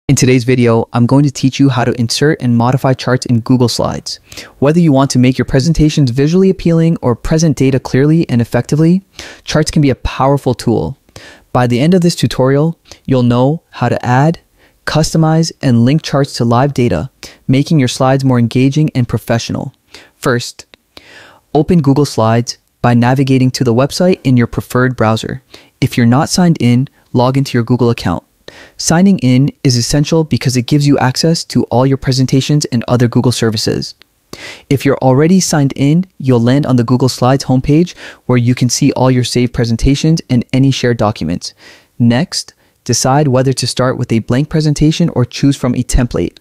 In today's video, I'm going to teach you how to insert and modify charts in Google Slides. Whether you want to make your presentations visually appealing or present data clearly and effectively, charts can be a powerful tool. By the end of this tutorial, you'll know how to add, customize, and link charts to live data, making your slides more engaging and professional. First, open Google Slides by navigating to the website in your preferred browser. If you're not signed in, log into your Google account. Signing in is essential because it gives you access to all your presentations and other Google services. If you're already signed in, you'll land on the Google Slides homepage where you can see all your saved presentations and any shared documents. Next, decide whether to start with a blank presentation or choose from a template.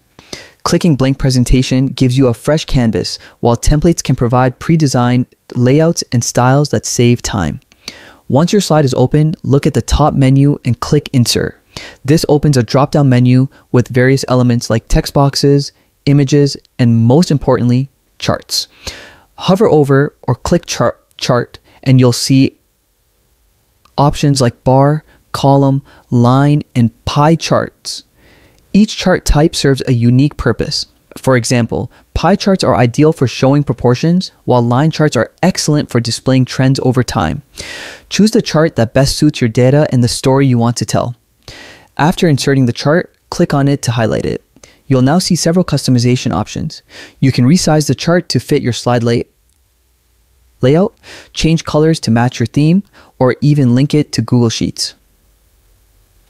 Clicking blank presentation gives you a fresh canvas, while templates can provide pre-designed layouts and styles that save time. Once your slide is open, look at the top menu and click Insert. This opens a drop-down menu with various elements like text boxes, images, and most importantly, charts. Hover over or click chart and you'll see options like bar, column, line, and pie charts. Each chart type serves a unique purpose. For example, pie charts are ideal for showing proportions, while line charts are excellent for displaying trends over time. Choose the chart that best suits your data and the story you want to tell. After inserting the chart, click on it to highlight it. You'll now see several customization options. You can resize the chart to fit your slide layout, change colors to match your theme, or even link it to Google Sheets.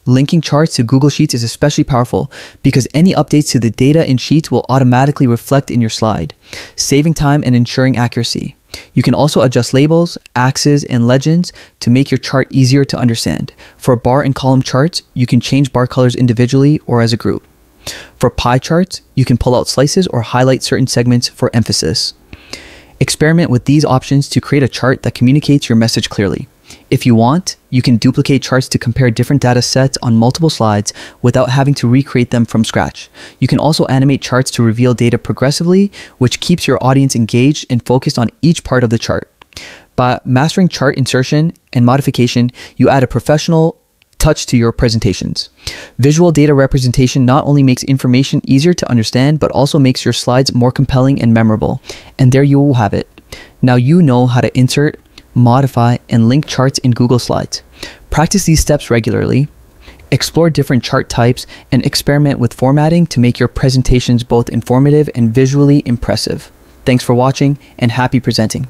Linking charts to Google Sheets is especially powerful because any updates to the data in Sheets will automatically reflect in your slide, saving time and ensuring accuracy. You can also adjust labels, axes, and legends to make your chart easier to understand. For bar and column charts, you can change bar colors individually or as a group. For pie charts, you can pull out slices or highlight certain segments for emphasis. Experiment with these options to create a chart that communicates your message clearly. If you want, you can duplicate charts to compare different data sets on multiple slides without having to recreate them from scratch. You can also animate charts to reveal data progressively, which keeps your audience engaged and focused on each part of the chart. By mastering chart insertion and modification, you add a professional touch to your presentations. Visual data representation not only makes information easier to understand, but also makes your slides more compelling and memorable. And there you will have it. Now you know how to insert, modify, and link charts in Google Slides. Practice these steps regularly, explore different chart types, and experiment with formatting to make your presentations both informative and visually impressive. Thanks for watching, and happy presenting.